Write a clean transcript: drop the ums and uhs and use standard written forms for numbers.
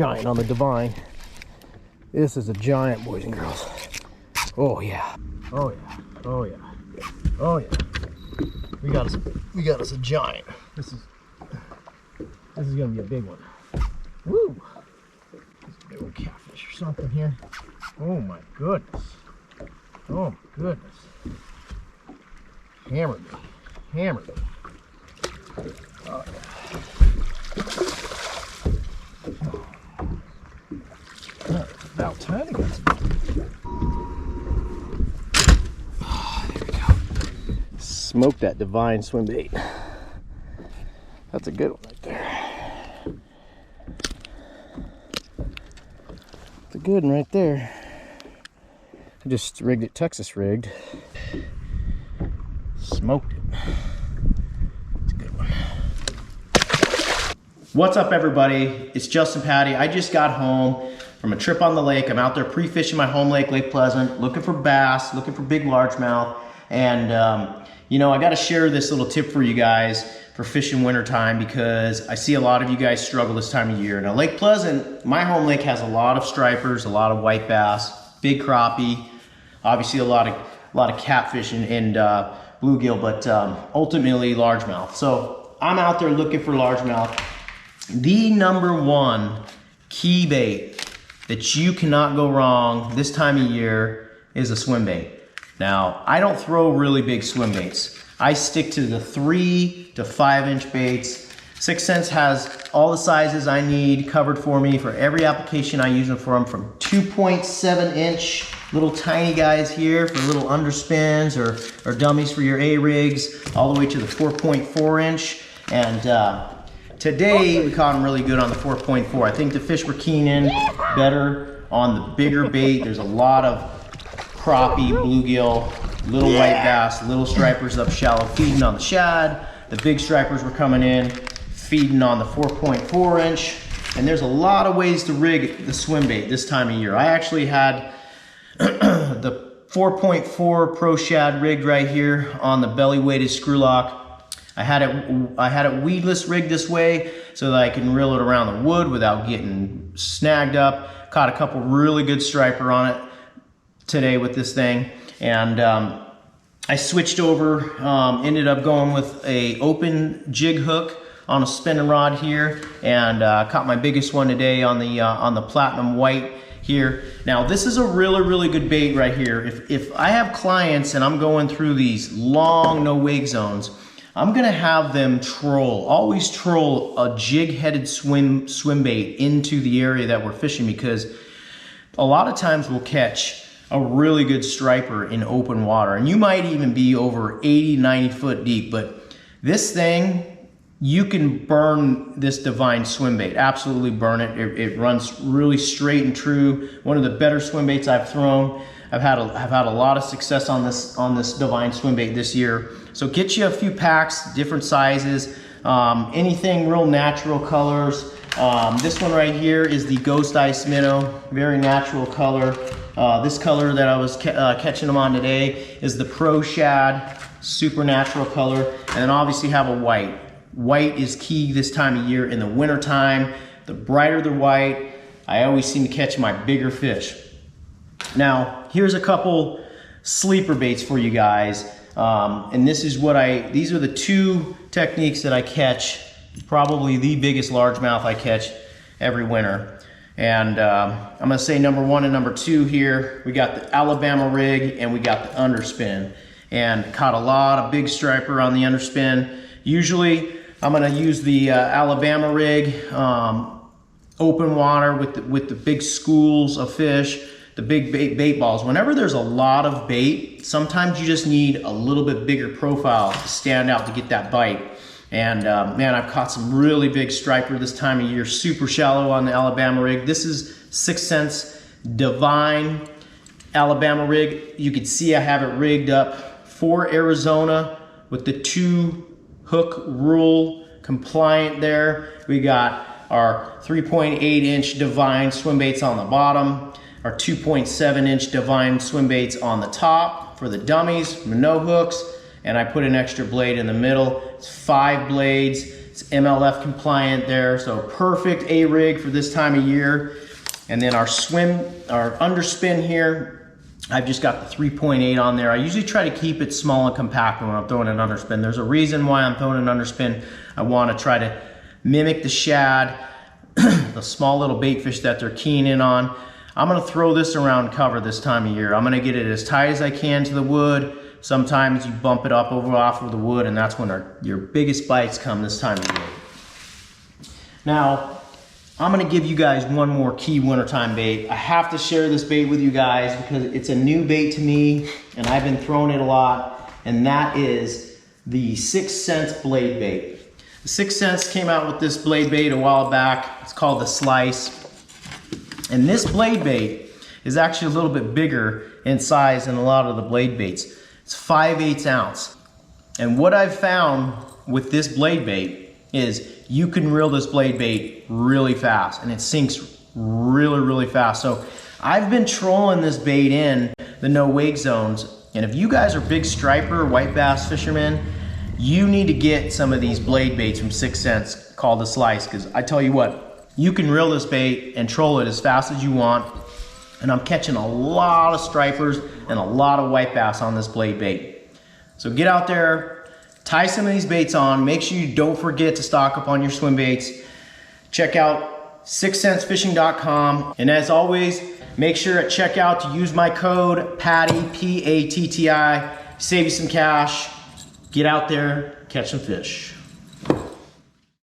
giant on the Divine. This is a giant, boys and girls. Oh yeah, oh yeah, oh yeah, oh yeah. We got us a giant. This is gonna be a big one. Woo! There's a big old catfish or something here. Oh my goodness. Oh my goodness. Hammered me. Hammered me. Oh yeah. About time to get some. Oh, there we go. Smoke that Divine swim bait. That's a good one right there. That's a good one right there. I just rigged it, Texas rigged. Smoked it. That's a good one. What's up, everybody? It's Justin Patty. I just got home from a trip on the lake. I'm out there pre-fishing my home lake, Lake Pleasant, looking for bass, looking for big largemouth. And you know, I got to share this little tip for you guys for fishing wintertime, because I see a lot of you guys struggle this time of year. Now, Lake Pleasant, my home lake, has a lot of stripers, a lot of white bass, big crappie, obviously a lot of catfish and bluegill, but ultimately largemouth. So I'm out there looking for largemouth. The #1 key bait that you cannot go wrong this time of year is a swim bait. Now, I don't throw really big swim baits. I stick to the 3 to 5 inch baits. 6th Sense has all the sizes I need covered for me for every application I use them for them, from 2.7 inch little tiny guys here for little underspins or dummies for your A-rigs, all the way to the 4.4 inch. And today we caught them really good on the 4.4. I think the fish were keying in better on the bigger bait. There's a lot of crappie, bluegill, little white bass, little stripers up shallow feeding on the shad. The big stripers were coming in feeding on the 4.4 inch. And there's a lot of ways to rig the swim bait this time of year. I actually had the 4.4 Pro Shad rigged right here on the belly weighted screw lock. I had it weedless rigged this way so that I can reel it around the wood without getting snagged up. Caught a couple really good striper on it today with this thing. And I switched over, ended up going with a open jig hook on a spinning rod here, and caught my biggest one today on the platinum white here. Now, this is a really good bait right here. If I have clients and I'm going through these long no wake zones, I'm gonna have them always troll a jig-headed swim bait into the area that we're fishing, because a lot of times we'll catch a really good striper in open water, and you might even be over 80-90 foot deep. But this thing, you can burn this Divine swim bait, absolutely burn it. It runs really straight and true. One of the better swim baits I've thrown. I've had a lot of success on this Divine swim bait this year. So get you a few packs, different sizes, anything real natural colors. This one right here is the Ghost Ice Minnow, very natural color. This color that I was catching them on today is the Pro Shad, super natural color. And then obviously have a white. White is key this time of year in the winter time. The brighter the white, I always seem to catch my bigger fish. Now, here's a couple sleeper baits for you guys. And this is these are the 2 techniques that I catch, probably the biggest largemouth I catch every winter. And I'm gonna say #1 and #2 here. We got the Alabama rig and we got the underspin. And caught a lot of big striper on the underspin. Usually I'm gonna use the Alabama rig, open water with the big schools of fish, the big bait balls. Whenever there's a lot of bait, sometimes you just need a little bit bigger profile to stand out to get that bite. And man, I've caught some really big striper this time of year, super shallow on the Alabama rig. This is 6th Sense Divine Alabama rig. You can see I have it rigged up for Arizona with the 2 hook rule compliant there. We got our 3.8 inch Divine swim baits on the bottom, our 2.7 inch Divine swim baits on the top for the dummies, no hooks, and I put an extra blade in the middle. It's 5 blades, It's MLF compliant there, so perfect A-rig for this time of year. And then our underspin here, I've just got the 3.8 on there. I usually try to keep it small and compact when I'm throwing an underspin. There's a reason why I'm throwing an underspin. I want to try to mimic the shad, the small little bait fish that they're keying in on. I'm gonna throw this around cover this time of year. I'm gonna get it as tight as I can to the wood. Sometimes you bump it up off of the wood, and that's when your biggest bites come this time of year. Now, I'm gonna give you guys one more key wintertime bait. I have to share this bait with you guys because it's a new bait to me, and I've been throwing it a lot, and that is the 6 Cents blade bait. The 6 Cents came out with this blade bait a while back. It's called the Slice. And this blade bait is actually a little bit bigger in size than a lot of the blade baits. It's 5/8 ounce. And what I've found with this blade bait is you can reel this blade bait really fast, and it sinks really, really fast. So I've been trolling this bait in the no wake zones. And if you guys are big striper, white bass fishermen, you need to get some of these blade baits from 6 Cents called the Slice, because I tell you what, you can reel this bait and troll it as fast as you want. And I'm catching a lot of stripers and a lot of white bass on this blade bait. So get out there, tie some of these baits on. Make sure you don't forget to stock up on your swim baits. Check out 6centsfishing.com. And as always, make sure at checkout to use my code PATTY, P-A-T-T-I. Save you some cash. Get out there, catch some fish.